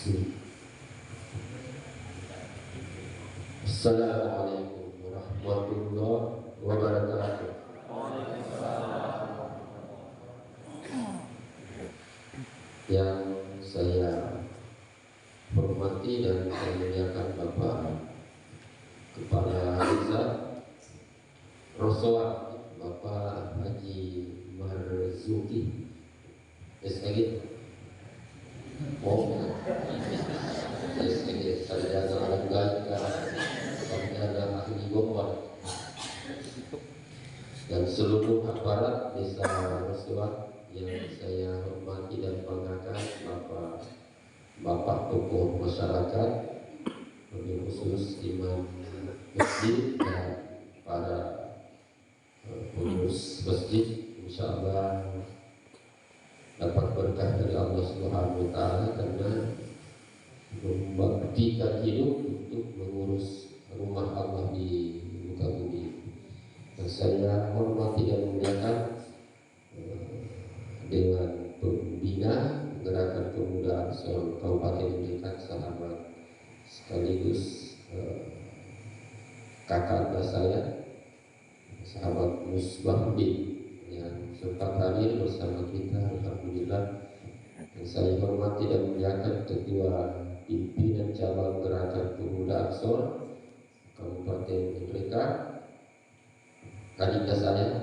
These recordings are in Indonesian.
Assalamualaikum warahmatullahi wabarakatuh. Yang saya hormati dan saya muliakan Bapak Kepala Desa Rosoa, Bapak Haji Marzuki SKG. SKG Sarjana Alangga Sarjana Ahli Gombal dan seluruh aparat Desa Rosoa yang saya hormati dan banggakan, Bapak tokoh masyarakat, lebih khusus imam masjid dan para pengurus masjid. Insyaallah dapat berkah dari Allah Subhanahu wa taala karena membaktikan hidup untuk mengurus rumah Allah di muka bumi. Dan saya hormati dan muliakan dengan pembina Gerakan Pemuda Ansor Kabupaten Blitar, sahabat sekaligus kakak saya, sahabat Musbahdin yang sempat hadir bersama kita, alhamdulillah. Dan saya hormati dan muliakan Ketua Pimpinan Cabang Gerakan Pemuda Ansor Kabupaten Blitar, adinda saya,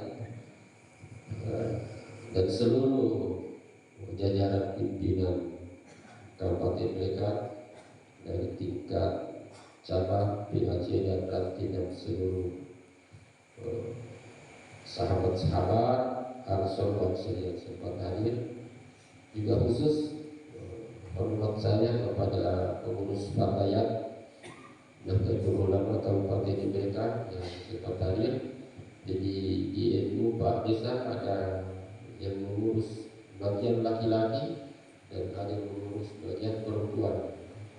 dan seluruh jajaran pimpinan Kabupaten Blitar dari tingkat cabang, PAC dan ranting, dan seluruh sahabat-sahabat Ansor Ansor yang sempat hadir. Juga khusus hormat saya kepada pengurus partaian Nahdlatul Ulama Kabupaten Blitar yang sempat hadir. Jadi di NU Pak Desa ada yang mengurus bagian laki-laki dan ada yang mengurus bagian perempuan.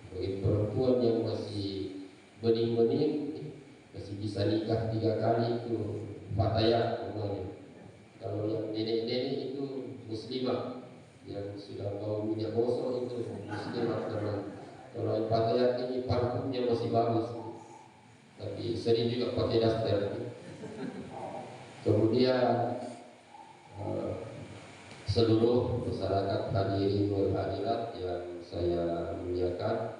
Bagi perempuan yang masih bening-bening masih bisa nikah 3 kali itu fatayat namanya. Kalau yang nenek-nenek itu muslimah, yang sudah bau minyak gosok itu muslimah. Karena kalau yang fatayat ini parfumnya masih bagus, tapi sering juga pakai daster. Kemudian seluruh masyarakat hadirin wal hadirat yang saya muliakan,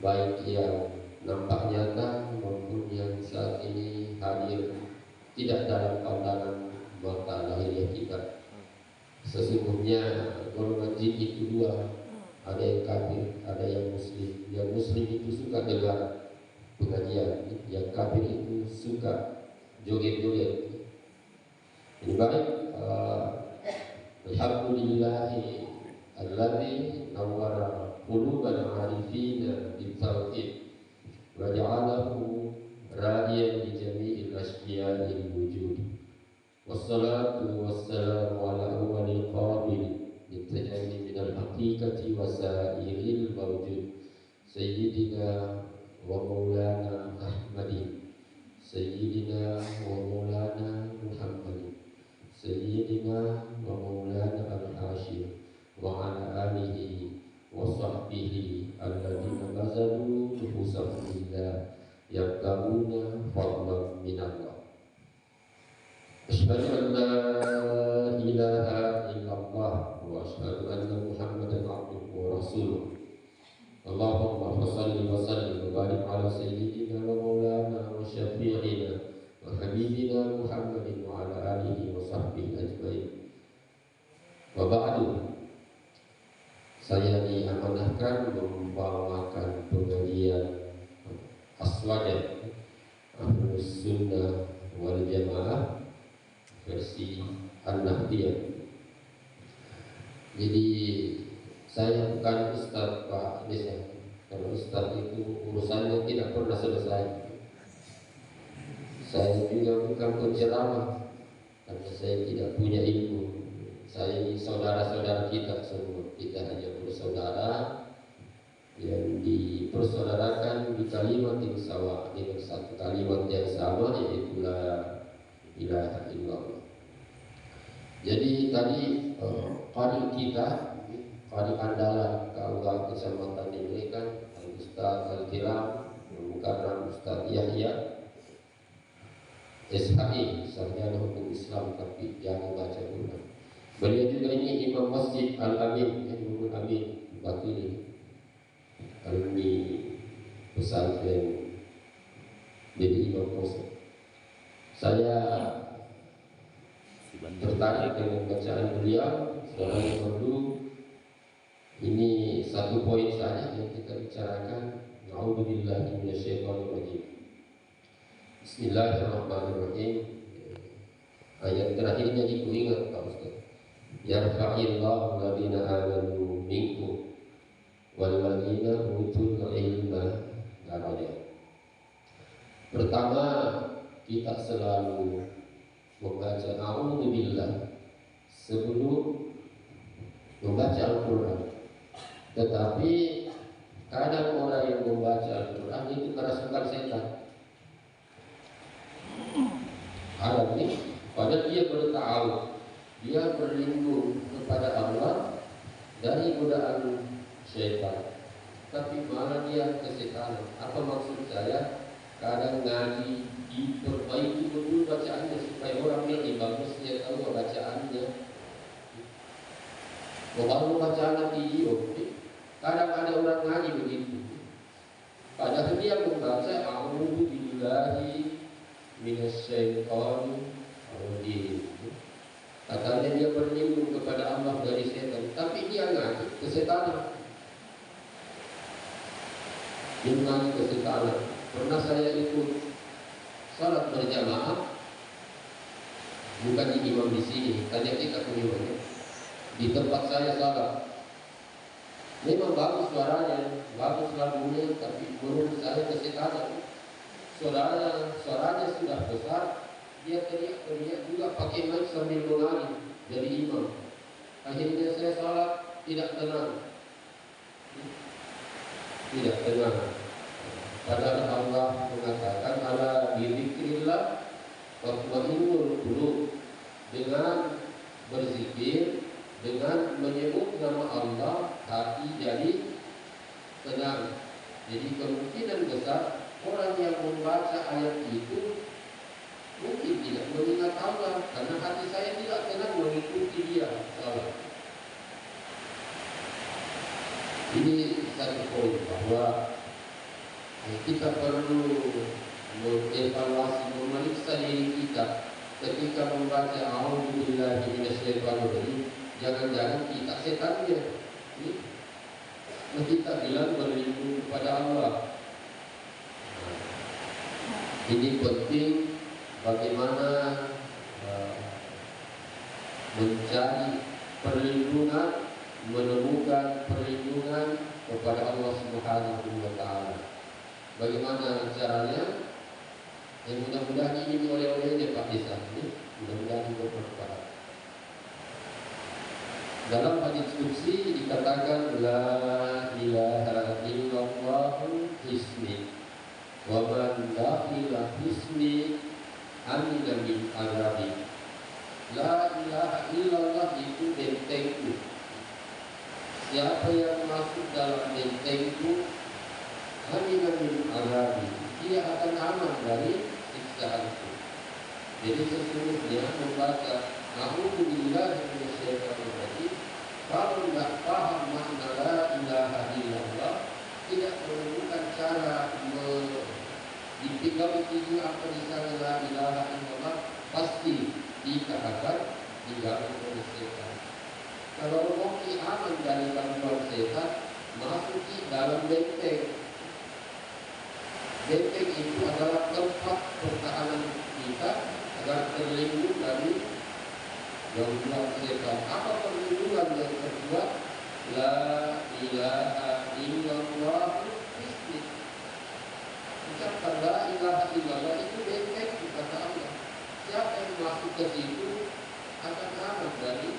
baik yang nampak nyata maupun yang saat ini hadir tidak dalam pandangan mata lahiriah kita. Sesungguhnya golongan jin itu 2, ada yang kafir, ada yang muslim. Yang muslim itu suka dengar pengajian, yang kafir itu suka joget-joget. Ini baik. Alhamdulillahi alladzi nawwara qulubal arifina bitauhid wa ja'alahu radiyan li jami'il asyia'il wujud. Wassalatu wassalamu ala awwalil qabil litajalli minal haqiqati wa sa'iril mawjud sayyidina wa maulana Ahmadin, sayyidina wa maulana Muhammadin, sayyidina wa maulana al-Hashim wa ala alihi wa sahbihi alladhina bazalu nufusahum lillah yabtaguna fadlan minallah. Asyhadu an la ilaha illallah wa asyhadu anna Muhammadan abduhu wa rasuluh. Allahumma shalli wa sallim wa barik ala sayyidina wa maulana wa syafi'ina wa habibina Muhammadin wa ala alihi wa sahbihi ajmain. Wa ba'du, saya diamanahkan membawakan pengajian Aswaja Ahlus Sunnah wal Jamaah versi An-Nahdiyah. Jadi saya bukan Ustaz Pak Desa. Kalau Ustaz itu urusannya tidak pernah selesai. Saya juga bukan penceramah karena saya tidak punya ilmu. Saya ini saudara-saudara kita semua. Kita hanya bersaudara yang dipersaudarakan di kalimat yang sama, dengan satu kalimat yang sama, yaitu la ilaha illallah. Jadi tadi qari kita Fadi andalan kaulah kecamatan ini kan Ustaz Al-Kiram Mukarram Ustaz Yahya SHI sarjana hukum Islam tapi jangan baca Quran. Beliau juga ini Imam Masjid Al-Amin Imam Al-Amin Bakili alumni pesantren jadi Imam Masjid. Saya tertarik dengan bacaan beliau. Saudara perlu ini satu poin saja yang kita bicarakan. A'udzubillahi minasyaitonirrajim. Bismillahirrahmanirrahim. Ayat terakhirnya ingat Pak Ustaz. Yarfa'illahu alladziina aamanu minkum wal ladziina utul ilma darajat. Pertama, kita selalu membaca a'udzubillah sebelum membaca Al-Quran. Tetapi kadang orang yang membaca Al-Quran itu kerasukan setan. Ada ini, padahal dia bertahu, dia berlindung kepada Allah dari godaan setan. Tapi malah dia kesetanan. Apa maksud saya? Kadang ngaji diperbaiki betul bacaannya supaya orang yang bagus dia tahu bacaannya. Kalau bacaan nanti kadang ada orang ngaji begitu. Padahal dia membaca a'udzubillahi minasyaitonir rajim. Katanya dia berlindung kepada Allah dari setan, tapi dia ngaji kesetanan. Dia ngaji kesetanan. Pernah saya ikut salat berjamaah, bukan di imam di sini, tanya kita punya di tempat saya salat. Memang bagus suaranya, bagus lagunya, tapi menurut saya kesetanan. Suaranya sudah besar, dia teriak-teriak juga pakai mic sambil mengalir jadi imam. Akhirnya saya salat tidak tenang, Padahal Allah mengatakan ala bidzikrillah watma'innul qulub, dengan berzikir, dengan menyebut nama Allah hati jadi tenang. Jadi kemungkinan besar orang yang membaca ayat itu mungkin tidak mengingat Allah karena hati saya tidak tenang mengikuti dia salat. Ini satu poin bahwa kita perlu mengevaluasi, memeriksa diri kita ketika membaca a'udzubillahi minasyaitonir rajim. Jangan-jangan kita setannya. Kita bilang berlindung kepada Allah. Ini penting bagaimana mencari perlindungan, menemukan perlindungan kepada Allah Subhanahu wa Ta'ala. Bagaimana caranya? Yang mudah-mudahan ini oleh-olehnya Pak Desa ini, mudah-mudahan bermanfaat. Dalam hadis qudsi dikatakan la ilaha illallah hismi wa man dakhila hismi amina min arabi. La ilaha illallah itu bentengku. Siapa yang masuk dalam bentengku amina min arabi, dia akan aman dari siksaanku. Jadi sesungguhnya membaca a'udzubillahi minasyaitonir rajim, kalau tidak paham makna la ilaha illallah, tidak menemukan cara dipegang tinggi apa di sana la ilaha illallah, pasti kita akan diganggu oleh setan. Kalau mau aman dari gangguan setan, masuk di dalam benteng. Benteng itu adalah tempat pertahanan kita agar terlindung dari gangguan setan. Apa perlindungan yang kedua? La ilaha illallah hisni. Ucapkan la ilaha illallah itu benteng kata Allah. Siapa yang masuk ke situ akan aman dari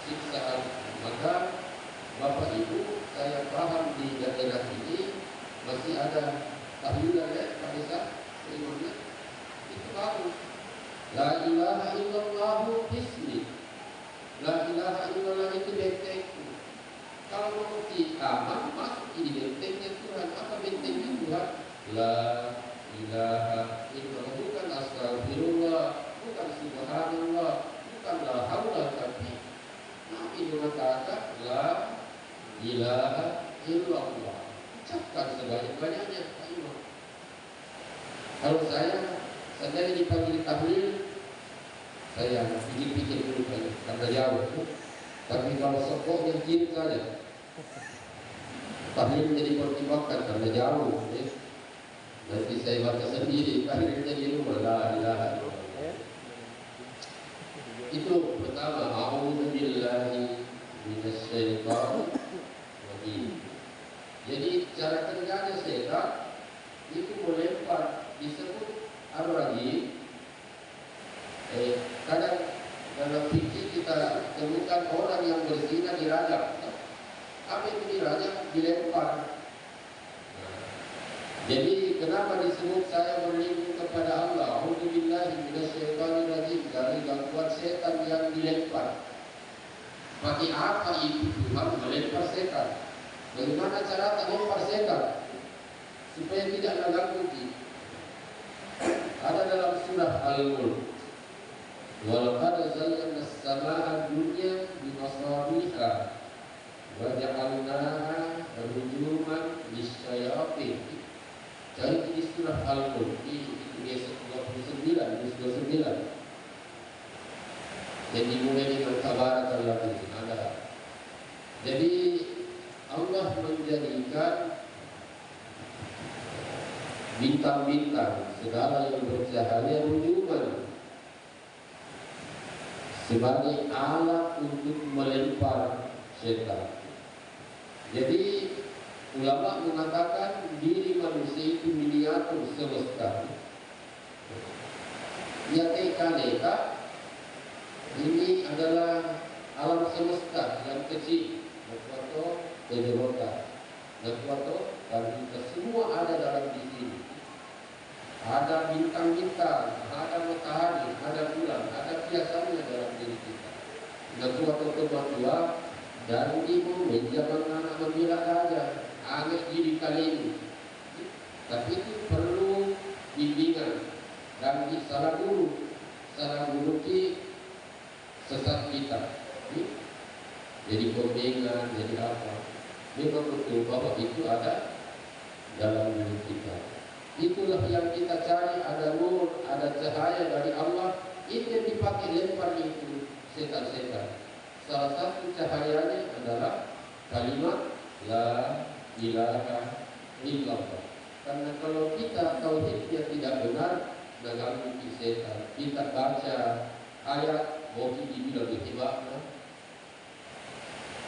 siksaan. Maka Bapak Ibu, saya paham di daerah ini masih ada tahlilan ya, Pak Desa, imamnya itu bagus. La ilaha illallah hisni. La ilaha illallah itu bentengku. Kalau mengerti aman, masuk di bentengnya Tuhan. Apa bentengnya Tuhan? La ilaha illallah, bukan astagfirullah, bukan subhanallah, bukan la haula, tapi Nabi mengatakan la ilaha illallah. Ucapkan sebanyak-banyaknya. Ayo. Kalau saya dipanggil tahlil, saya pikir-pikir dulu karena jauh. Tapi kalau sokoknya jin saja, tahlil menjadi pertimbangkan karena jauh. Nanti saya baca sendiri, tahlilnya di rumah, la ilaha illallah. Itu pertama, a'udzu billahi minasyaitonir rajim. Jadi cara kerjanya setan itu melempar, disebut ar-rajim. Kadang dalam fikih kita temukan orang yang berzina dirajam. Apa itu dirajam? Dilempar. Jadi kenapa disebut saya berlindung kepada Allah? A'udzubillahi minasyaitonir rajim, dari gangguan setan yang dilempar. Pakai apa itu Tuhan melempar setan? Bagaimana cara melempar setan supaya tidak mengganggu kita? Ada dalam surah Al-Mulk. Walaqad zayyana as-samaa'a ad-dunya bimasabiha wa ja'alnaha rujuman lis-syayatin. Jadi di surah Al-Mulk di 29. Yang dimulai dengan tabarakallahu ta'ala. Jadi Allah menjadikan bintang-bintang segala yang bercahaya rujuman sebagai alat untuk melempar setan. Jadi ulama mengatakan diri manusia itu miniatur semesta. Ya neka ini adalah alam semesta yang kecil. Nakwato, Tejerota, Nakwato, dan kita semua ada dalam di sini. Ada bintang-bintang, ada matahari, ada bulan, ada kiasannya dalam diri kita. Nakwato ketua dan ibu menjaga anak membela raja, anak diri kali ini. Tapi itu perlu bimbingan dan salah guru sesat kita. Jadi pembinaan, jadi apa? Memang betul bahwa itu ada dalam diri kita. Itulah yang kita cari, ada nur, ada cahaya dari Allah. Itu yang dipakai lempar itu setan-setan. Salah satu cahayanya adalah kalimat la ilaha illallah. Karena kalau kita tauhidnya tidak benar, mengganggu setan. Kita baca ayat, boki dibilang hebatnya,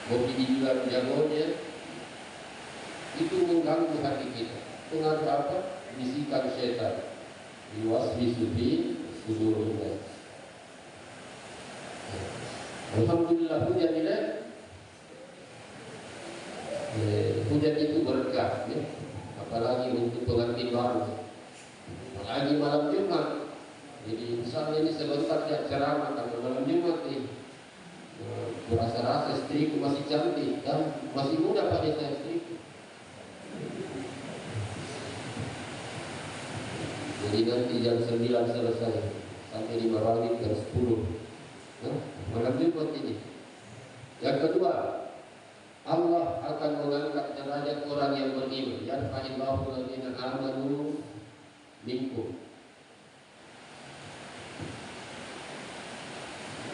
boki dibilang jagonya, itu mengganggu hati kita. Pengaruh apa? Bisikan setan. Yuwaswisu fi sudurin nas. Alhamdulillah hujan ini, hujan itu berkah, ya. Apalagi untuk pengantin baru, apalagi malam Jumat. Jadi misalnya ini sebentar dia ceramah karena malam Jumat ini, berasa-rasa istriku masih cantik dan masih muda pada saya istriku. Jadi nanti jam 9 selesai sampai di Marawis jam 10. Malam Jumat ini. Yang kedua, Allah akan mengangkat derajat orang yang beriman. Yarfa'illahu alladziina aamanu minkum.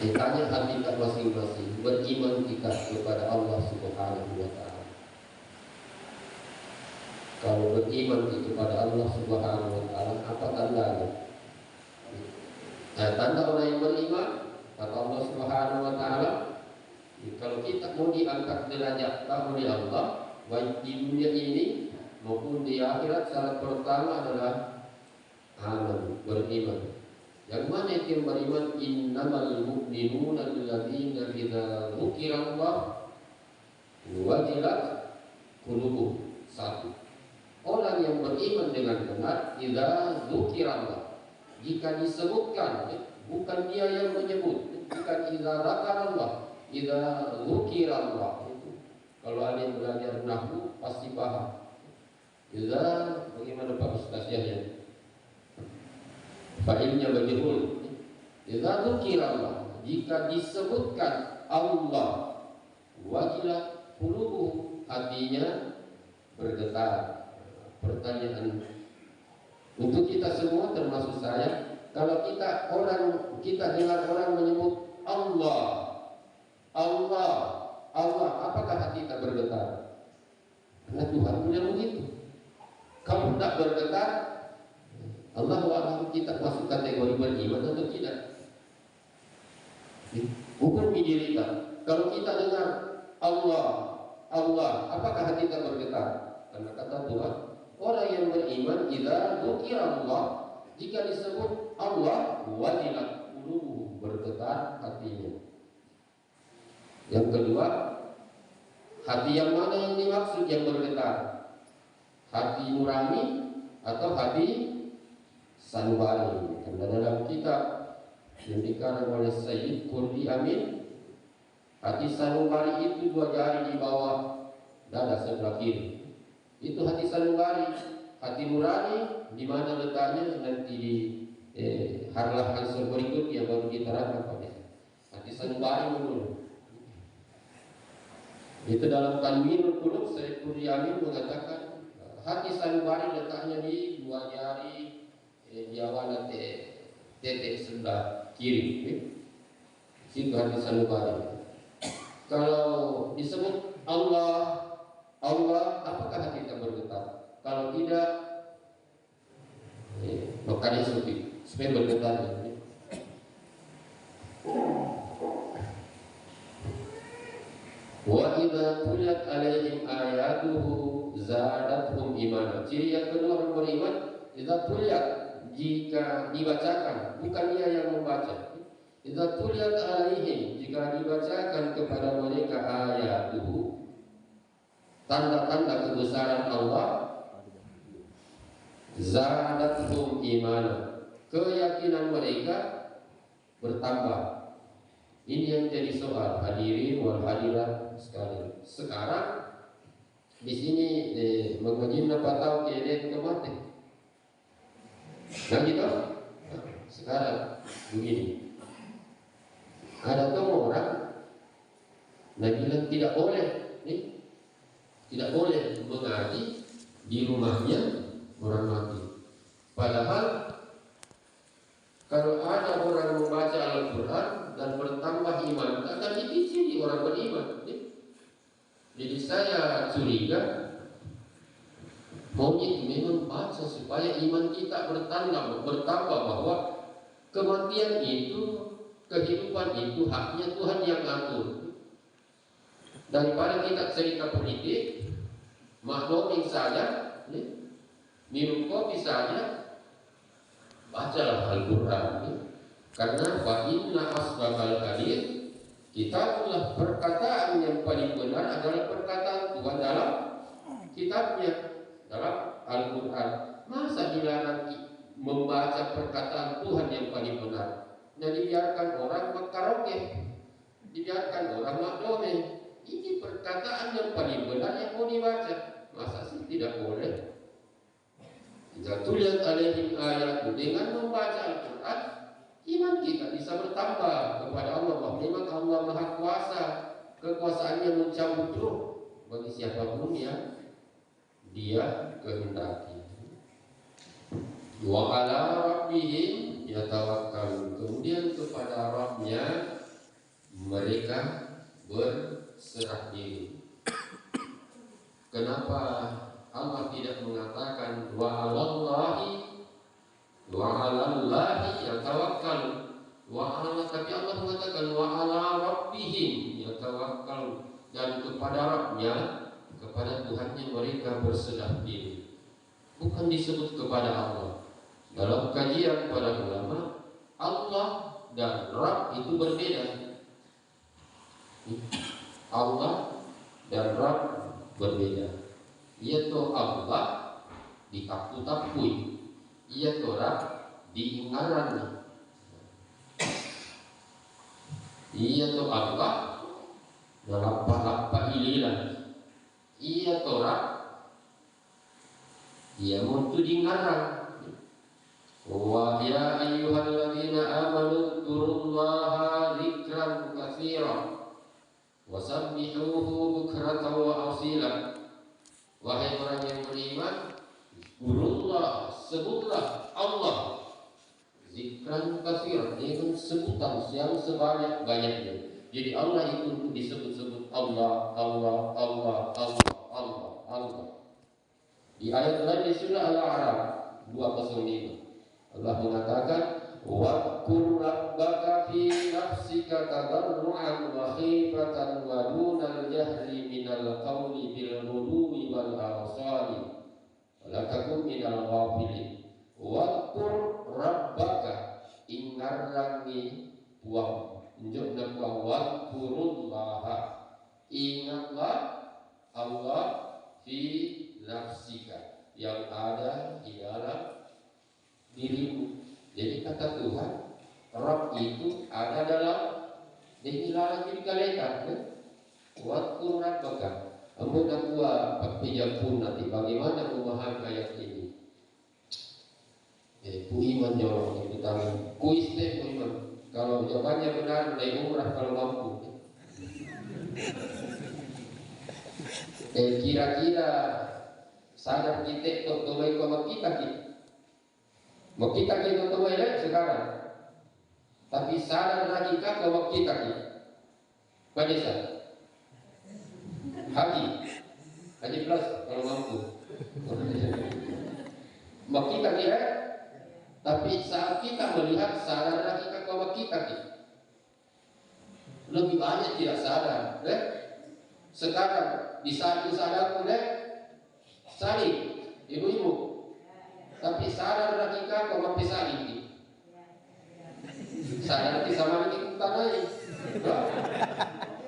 Ditanya hati kita masing-masing, beriman kita kepada Allah Subhanahu wa ta'ala. Kalau beriman kepada Allah Subhanahu wa ta'ala, apa tandanya? Nah, tanda orang yang beriman, kata Allah Subhanahu wa ta'ala, kalau kita mau diangkat derajat oleh Allah, baik di dunia ini maupun di akhirat, syarat pertama adalah aman, beriman. Yang mana itu yang beriman? Innamal mu'minuna alladzina idza dzukirallah wajilat qulubuhum. Satu, orang yang beriman dengan benar, idza dzukirallah, jika disebutkan, bukan dia yang menyebut, bukan idza dzakarallah, idza dzukirallah, itu Kalau ada yang belajar nahwu pasti paham. Idza, bagaimana Pak Ustaz Yahya? Fa'ilnya majhul. Idza dzukirallah, jika disebutkan Allah, wajilat qulubuhum, hatinya bergetar. Pertanyaan untuk kita semua termasuk saya, kalau kita dengar orang menyebut Allah, Allah, Allah, apakah hati kita bergetar? Karena Tuhan punya begitu. Kalau tidak bergetar, Allah wa'alam kita masuk kategori beriman atau tidak. Hukum diri kita. Kalau kita dengar Allah, Allah, apakah hati kita bergetar? Karena kata Tuhan, orang yang beriman idza dzukirallah, jika disebut Allah, wajilat qulubuhum, bergetar hatinya. Yang kedua, hati yang mana yang dimaksud yang bergetar? Hati nurani atau hati sanubari? Karena dalam kitab yang dikarang oleh Sayyid Qurdi Amin, hati sanubari itu 2 jari di bawah dada sebelah kiri. Itu hati sanubari. Hati nurani di mana letaknya nanti di harlah hansur berikutnya baru kita terangkan pada hati sanubari dulu. Itu dalam Tanwirul Qulub Sayyid Qurdi Amin mengatakan hati sanubari letaknya di 2 jari diawana titik sebelah kiri. Situ hati sanubari. Kalau disebut Allah, Allah, apakah hati kita bergetar? Kalau tidak, makanya supaya bergetar. Wa idza tuliyat alaihim ayatuhu zadatuhum imana. Ciri yang kedua orang beriman, idza tuliyat, jika dibacakan, bukan dia yang membaca. Idza tuliyat alaihim, jika dibacakan kepada mereka ayatuhu, tanda-tanda kebesaran Allah, zadatuhum imana, keyakinan mereka bertambah. Ini yang jadi soal hadirin wal hadirat sekalian. Sekarang di sini mengaji apa tahu keadaan kemati. Nah gitu. Sekarang begini. Ada tuh orang bilang tidak boleh, tidak boleh mengaji di rumahnya orang mati. Padahal kalau ada orang membaca Al-Quran dan bertambah iman, akan dipici orang beriman. Jadi saya curiga maunya memang baca supaya iman kita bertambah bahwa kematian itu, kehidupan itu haknya Tuhan yang ngatur. Daripada kita cerita politik, maklumin saja, minum kopi saja, bacalah Al-Quran. Karena wa inna asbaqal hadits, kitabullah, perkataan yang paling benar adalah perkataan Tuhan dalam kitabnya, dalam Al-Quran. Masa dilarang membaca perkataan Tuhan yang paling benar? Nah, dibiarkan orang mengkaraoke, dibiarkan orang makdome. Ini perkataan yang paling benar yang mau dibaca. Masa sih tidak boleh? Jika tuliat alaihim ayat, dengan membaca Al-Quran, iman kita bisa bertambah kepada Allah. Bahwa memang Allah Maha Kuasa, kekuasaannya mencabut roh bagi siapapun yang Dia kehendaki. Wa ala rabbihim yatawakkalun, kemudian kepada Rabbnya mereka berserah diri. Kenapa Allah tidak mengatakan wa 'alallahi yatawakkalun wa 'ala, tapi Allah mengatakan wa 'ala rabbihim yatawakkalun, dan kepada Rabbnya, kepada Tuhannya mereka berserah diri. Bukan disebut kepada Allah. Dalam kajian para ulama, Allah dan Rabb itu berbeda. Allah dan Rabb berbeda. Yaitu Allah ditapu-tapui, yaitu Rabb diingaran. Yaitu Allah dalam lapah ililan, Ia Torah, ia muntudi ngarang. Wa ya ayyuhalladzina amanu dzkurullaha dzikran katsiran wasabbihuhu bukratan wa asila. Wahai orang yang beriman, dzkurullah, sebutlah Allah, zikran katsiran, dengan sebutan yang sebanyak-banyaknya. Jadi Allah itu disebut-sebut Allah, Allah, Allah, Allah, Allah, Allah. Di ayat lain di surah Al-A'raf 205 Allah mengatakan, "Wadhkur rabbaka fi nafsika tadarruan wa khifatan wa dunal jahri minal qawli bil ghudwi wal asali wa la takun minal ghafilin." Wadhkur rabbaka, ingarangi Tuhan. Menunjukkan bahwa wadhkurullaha, ingatlah Allah fi nafsika, yang ada di dalam dirimu. Jadi kata Tuhan, Rabb itu ada dalam dilarang dikalekan. Wadhkur rabbaka. Ampun aku pakai pun nanti bagaimana memahami ayat ini. Ku iman jawab itu tahu. Kuis deh ku iman. Kalau jawabannya benar, naik umrah kalau mampu. Kira-kira sadar kita tutupai koma kita. Mau kita tutupai sekarang. Tapi sadar lagi koma kita. Padahal Haji plus kalau mampu. Mau kita kira. Tapi saat kita melihat sadar lagi bahwa kita lebih banyak tidak sadar. Sekarang di saat sadar pun saling ibu-ibu. Tapi sadar lagi bahwa saling sadar di sama lagi kita naik.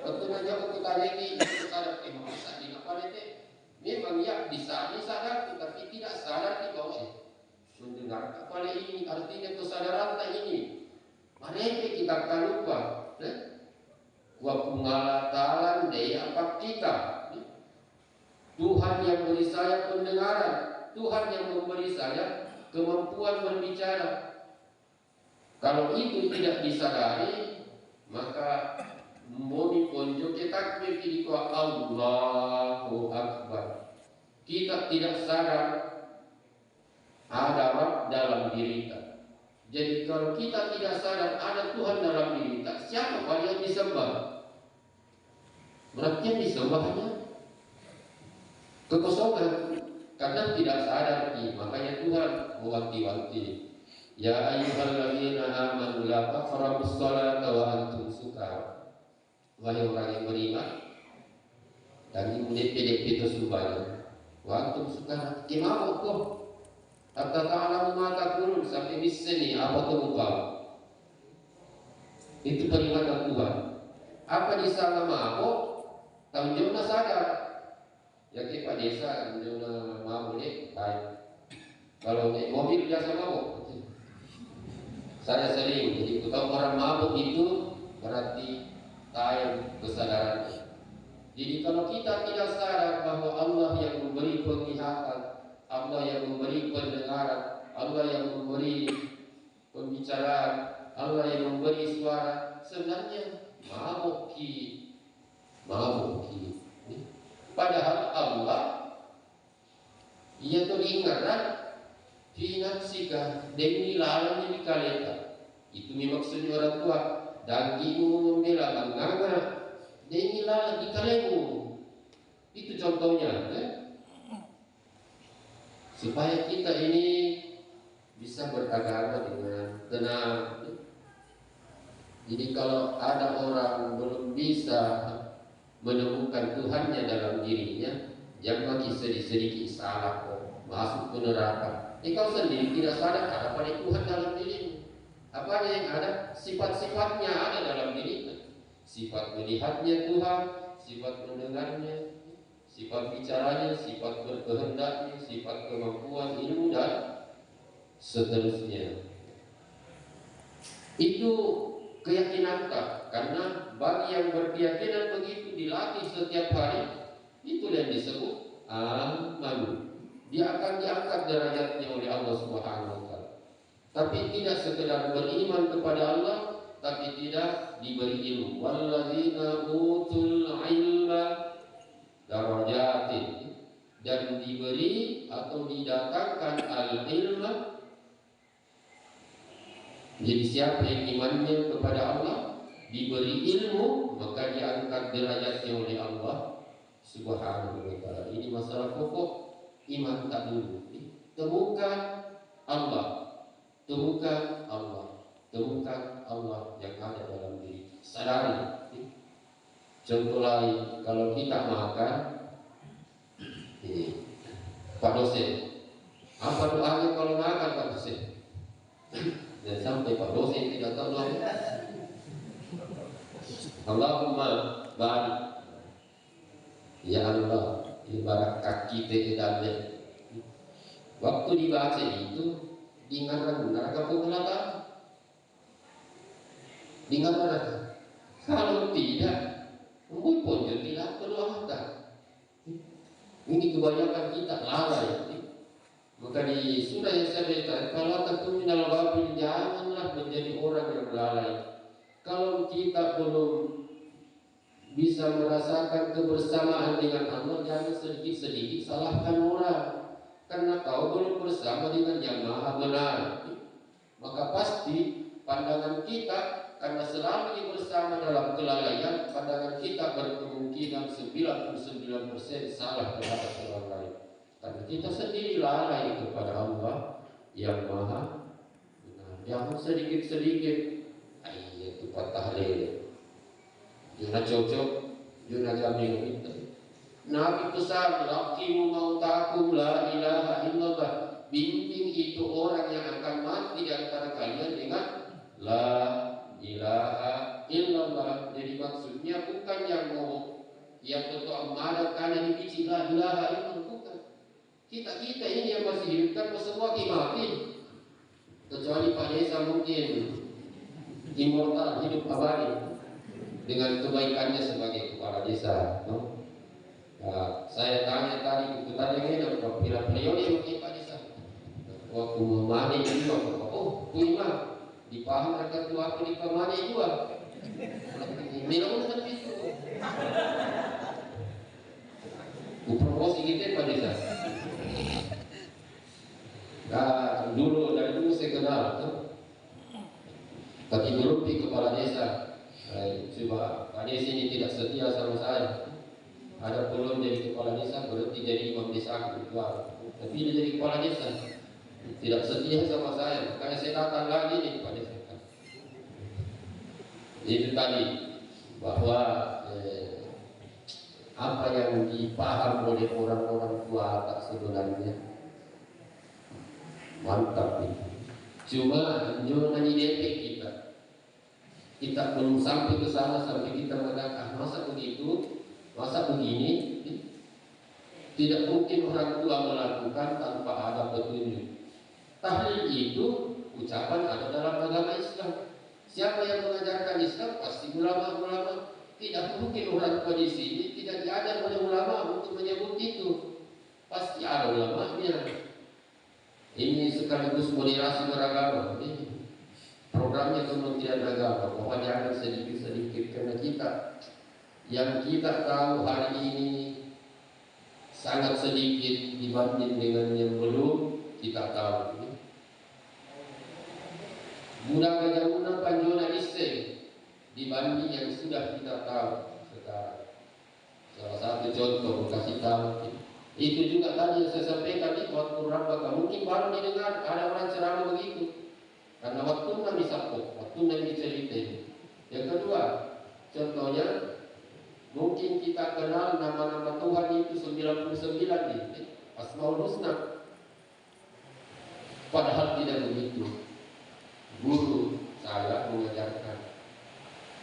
Tentu saja kita lagi sadar bisa di apa itu. Memang ya bisa sadar tetapi tidak sadar di bawah. Mendengar kepala ini artinya kesadaran tak ini. Mereka kita akan lupa. Wa pungalatalan daya apa kita. Tuhan yang beri saya pendengaran, Tuhan yang memberi saya kemampuan berbicara. Kalau itu tidak disadari, maka moni ponjo kita takbir Allahu Akbar. Kita tidak sadar ada Rabb dalam diri kita. Jadi kalau kita tidak sadar ada Tuhan dalam diri kita, siapa yang disembah? Berarti yang disembahnya kekosongan karena tidak sadar. Makanya Tuhan mewanti-wanti, ya ayyuhalladzina amanu la taqrabus sholata wa antum sukara. Wahai orang yang beriman, dan DP itu subhanallah, wa antum sukara, kimau kok hatta ta'lamu ma taqulun, sampai di sini apa tuh kau? Itu peringatan Tuhan. Apa di sana mabuk? Tanggung sadar. Ya kita desa tanggung mabuk ni baik. Kalau naik mobil biasa mabuk. Saya sering jadi tahu orang mabuk itu berarti tahu kesadaran. Jadi kalau kita tidak sadar bahwa Allah yang memberi penglihatan, Allah yang memberi pendengaran, Allah yang memberi pembicaraan, Allah yang memberi suara, sebenarnya mabuk. Padahal Allah ia teringatkan fi nafsika, demi lalang di kaleta. Itu maksudnya orang tua. Dagingmu membela menganga, demi lalang di kalemu. Itu contohnya. Supaya kita ini bisa beragama dengan tenang. Jadi kalau ada orang belum bisa menemukan Tuhannya dalam dirinya, jangan lagi sedikit salah kok masuk ke neraka. Kau sendiri tidak sadar apa yang Tuhan dalam dirimu. Apa yang ada, sifat-sifatnya ada dalam dirimu. Sifat melihatnya Tuhan, sifat mendengarnya, sifat bicaranya, sifat berkehendaknya, sifat kemampuan ilmu dan seterusnya. Itu keyakinan kita. Karena bagi yang berkeyakinan begitu dilatih setiap hari, itu yang disebut dia akan diangkat derajatnya oleh Allah Subhanahu wa taala. Tapi tidak sekedar beriman kepada Allah, tapi tidak diberi ilmu. Walladzina utul ilma darajatin, dan diberi atau didatangkan al-ilma. Jadi siapa yang imannya kepada Allah, diberi ilmu, maka diangkat derajatnya oleh Allah Subhanahu wa taala. Ini masalah pokok iman tak dulu. Temukan Allah, temukan Allah, temukan Allah yang ada dalam diri. Sadari. Contoh lain, kalau kita makan, ini Pak dosen, apa doanya kalau makan Pak dosen? Dan sampai Pak dosen tidak tahu doa. Allahumma barik, ya Allah, ibarat kaki tidak. Waktu dibaca itu diingatkan neraka pengelapa, diingatkan neraka. Kalau tidak, mungkin pun tidak berdoa mata. Ini kebanyakan kita lalai. Maka di surah yang saya baca, kalau takut minal ghafilin, janganlah menjadi orang yang lalai. Kalau kita belum bisa merasakan kebersamaan dengan Allah, jangan sedikit-sedikit salahkan orang, karena kau belum bersama dengan yang maha benar. Maka pasti pandangan kita, karena selama bersama dalam kelalaian, pandangan kita berkemungkinan 99% salah terhadap orang lain, karena kita sendiri lalai kepada Allah yang maha benar. Jangan sedikit-sedikit itu patah lele, jangan cocok, jangan jamin itu. Nabi pesan, laqimu mautakum la ilaha illallah. Bimbing itu orang yang akan mati di antara kalian dengan la ilaha illallah. Jadi maksudnya bukan yang mau yang tentu amanah karena dibici la ilaha illallah, bukan. Kita ini yang masih hidup kan semua mati, kecuali Pak Desa mungkin immortal, hidup abadi dengan kebaikannya sebagai kepala desa. No? Nah, saya tanya tadi ini apabila beliau yang Pak Desa waktu memani juga, oh puima dipaham mereka tu apa di pemani juga. Ini dong seperti itu. Promosi kita Pak Desa. Nah, dari dulu saya kenal, tapi belum di kepala desa. Coba Pak Desa ini tidak setia sama saya. Ada belum jadi kepala desa, berarti jadi imam desa ketua. Tapi dia jadi kepala desa, tidak setia sama saya. Makanya saya datang lagi nih Pak Desa. Itu tadi bahwa apa yang dipaham oleh orang-orang tua tak sebenarnya mantap nih. Cuma jangan didepek kita belum sampai ke sana, sampai kita mengatakan masa begitu, masa begini. Tidak mungkin orang tua melakukan tanpa ada petunjuk. Tahlil itu ucapan ada dalam agama Islam. Siapa yang mengajarkan Islam pasti ulama-ulama. Tidak mungkin orang tua di sini tidak diajar oleh ulama untuk menyebut itu. Pasti ada ulamanya. Ini sekaligus moderasi beragama. Ini programnya Kementerian Agama, bahwa jangan sedikit-sedikit, karena yang kita tahu hari ini sangat sedikit dibanding dengan yang belum kita tahu. Mudah guna panjona iseng dibanding yang sudah kita tahu sekarang. Salah satu contoh kasih tahu itu juga tadi yang saya sampaikan di waktu Rabbaka, mungkin baru didengar ada orang ceramah begitu, karena waktu kami sabtu, waktu kami diceritain. Yang kedua, contohnya mungkin kita kenal nama-nama Tuhan itu 99 nih, Asmaul Husna, padahal tidak begitu. Guru saya mengajarkan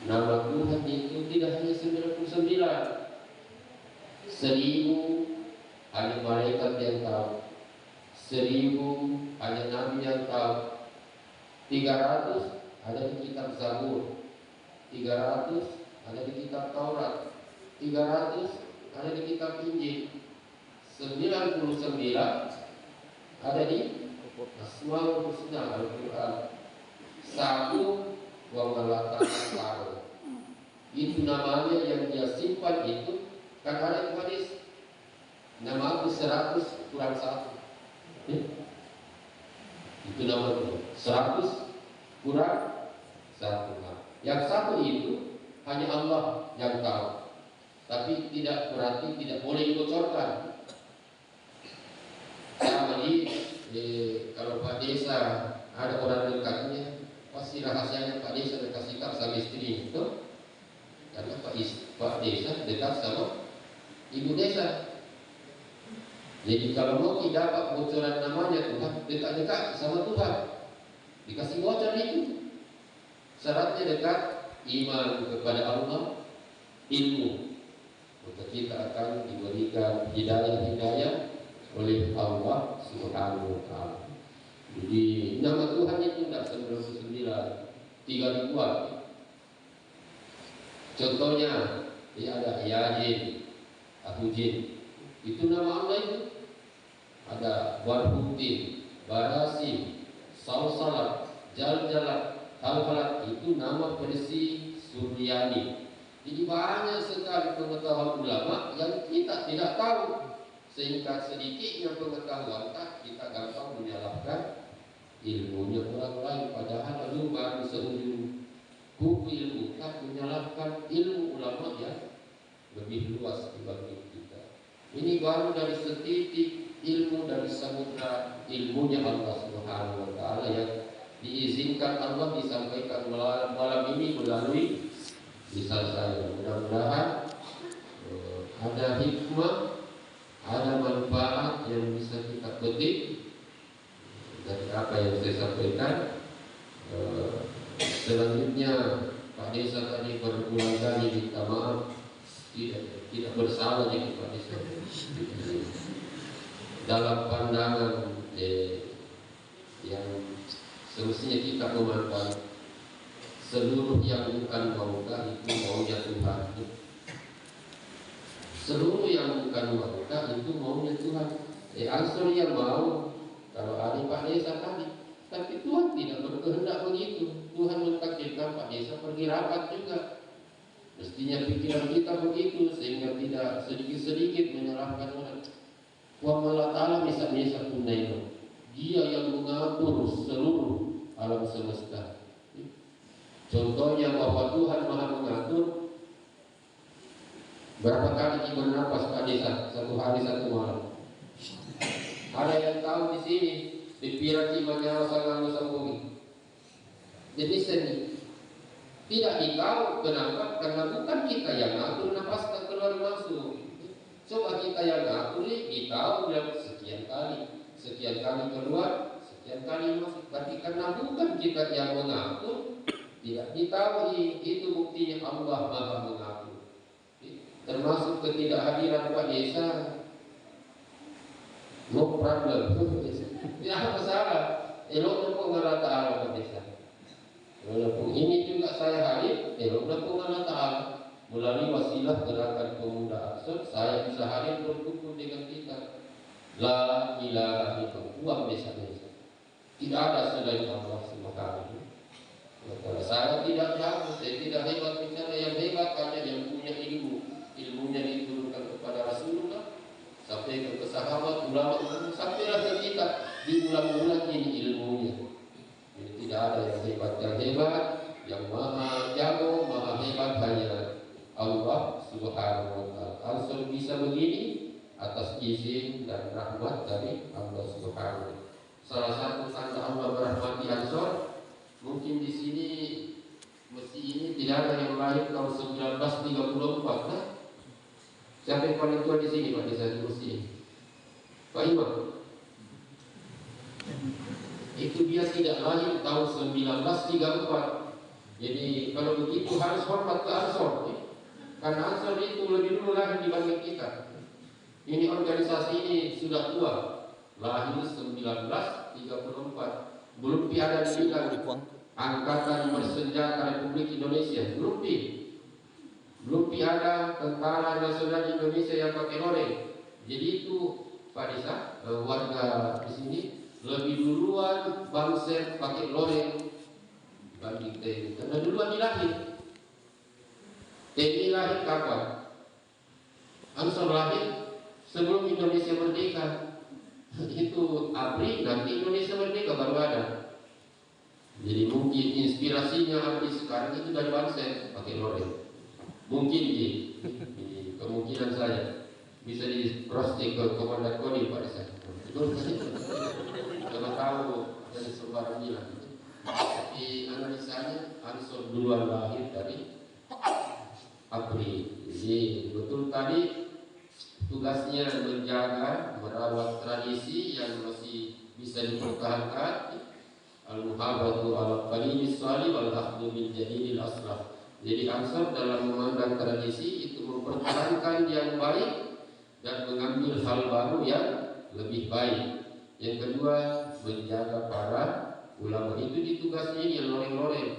nama Tuhan itu tidak hanya 99, 1000 hanya malaikat yang tahu, 1000 hanya nabi yang tahu, 300 ada di kitab Zabur, 300 ada di kitab Taurat, 300 ada di kitab Injil, 99 ada di Asmaul Husna Al-Quran. Satu wa malakal, itu namanya yang dia simpan itu. Kan ada hadis, nama aku 100 kurang 1. Itu namanya 100 kurang 1. Yang satu itu hanya Allah yang tahu, tapi tidak berarti tidak boleh dibocorkan. Sama kalau Pak Desa ada orang dekatnya, pasti rahasianya Pak Desa dekat sikap sama istri itu, karena Pak Desa dekat sama Ibu Desa. Jadi kalau mau tidak dapat bocoran namanya Tuhan, dekat-dekat sama Tuhan, dikasih bocor itu. Syaratnya dekat, iman kepada Allah, ilmu, maka kita akan diberikan hidayah oleh Allah Subhanahu wa Ta'ala. Jadi nama Tuhan itu tidak 99, 3 ribuan. Contohnya, ada Yajin, Ahujin, itu nama Allah itu. Ada Warhuddin, Barasi, Salsalat, Jaljalat, Halhalat, itu nama versi Suryani. Jadi banyak sekali pengetahuan ulama yang kita tidak tahu. Sehingga sedikitnya pengetahuan kita gampang menyalahkan ilmunya orang lain, padahal lalu baru seujung buku ilmu kita menyalahkan ilmu ulama yang lebih luas dibanding kita. Ini baru dari setitik ilmu dari samudra ilmunya Allah Subhanahu wa Ta'ala yang diizinkan Allah disampaikan malam ini melalui lisan saya. Mudah-mudahan ada hikmah, ada manfaat yang bisa kita petik dari apa yang saya sampaikan. Selanjutnya Pak Desa tadi berulang kali minta maaf, tidak bersalah jadi Pak Desa. Dalam pandangan yang semestinya kita memandang seluruh yang bukan mauka itu maunya Tuhan. Seluruh yang bukan mauka itu maunya Tuhan. Ansur yang mau, kalau ada Pak Desa tadi, tapi Tuhan tidak berkehendak begitu. Tuhan mentakdirkan Pak Desa pergi rapat juga. Mestinya pikiran kita begitu, sehingga tidak sedikit-sedikit menyalahkan orang. Wa Allah Ta'ala misa-misa tunai. Dia yang mengatur seluruh alam semesta. Contohnya bahwa Tuhan Maha mengatur. Berapa kali kita nafas Pak Desa, 1 hari 1 malam? Ada yang tahu di sini, di pirati menyawa sangat sambungi. Jadi seni tidak ditahu kenapa, karena bukan kita yang ngatur nafas tak keluar masuk. Coba kita yang ngatur, ditahu dalam sekian kali keluar, sekian kali masuk. Berarti karena bukan kita yang mengatur, tidak ditahu. Itu buktinya Allah Maha mengatur. Termasuk ketidakhadiran Pak Desa, no problem, tidak masalah. Elok pun Allah Ta'ala Pak Desa. Walaupun ini juga saya hadir, elok pun Allah Ta'ala. Melalui wasilah gerakan pemuda Ansor, saya bisa hadir berkumpul dengan kita. La ilaha illallah, uang desa-desa. Tidak ada selain Allah Subhanahu. Saya tidak jago, saya tidak hebat bicara, yang hebat hanya yang punya ilmu. Ilmunya diturunkan kepada Rasulullah, sampai ke sahabat, ulama, sampailah ke kita, diulang-ulang ini ilmunya. Jadi tidak ada yang hebat, yang maha jago, maha hebat hanya Allah Subhanahu wa Ta'ala. Ansor bisa begini atas izin dan rahmat dari Allah Subhanahu wa Ta'ala. Salah satu tanda Allah merahmati Ansor, mungkin di sini mesti ini tidak ada yang lahir tahun 1934, nah? Siapa yang paling tua di sini Pak Desa di Mesir? Pak Imam. Itu dia tidak lahir tahun 1934. Jadi kalau begitu harus hormat ke Ansor, karena Ansor itu lebih dulu lahir dibanding kita. Ini organisasi ini sudah tua, lahir 1934. Belum ada dibilang Angkatan Bersenjata Republik Indonesia, belum ada Tentara Nasional Indonesia yang pakai loreng, Jadi itu Pak Desa, warga di sini lebih duluan bangsa pakai loreng dibanding TNI. Karena duluan dilahir. TNI lahir kapan? Ansor lahir sebelum Indonesia merdeka. Itu ABRI, nanti Indonesia merdeka baru ada. Jadi mungkin inspirasinya ABRI sekarang itu dari bangsa pakai loreng. Mungkin di kemungkinan saya bisa di cross-check ke Komandan Kodim Pak Desa. Kalau tahu dari sembarang bilang. Tapi analisanya Ansor duluan lahir dari ABRI. Jadi betul tadi tugasnya menjaga, merawat tradisi yang masih bisa dipertahankan. Al-muhabatu ala qalimis salih wal akhdhu bil jadidil aslah. Jadi Ansor dalam memandang tradisi itu mempertahankan yang baik dan mengambil hal baru yang lebih baik. Yang kedua, menjaga para ulama. Itu ditugasnya ini yang loreng-loreng.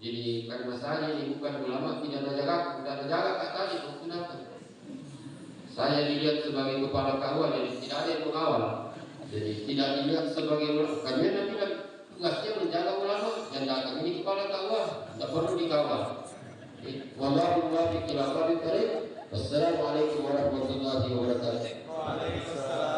Jadi karena saya ini bukan ulama, tidak ada jarak kata itu. Kenapa? Saya dilihat sebagai kepala kawal, jadi tidak ada yang mengawal. Jadi tidak dilihat sebagai ulama. Karena nanti tugasnya menjaga ulama yang datang ini kepala kawal, tidak perlu dikawal. Wallahu muwaffiq ila aqwamit thariq. Wassalamualaikum warahmatullahi wabarakatuh. Waalaikumsalam.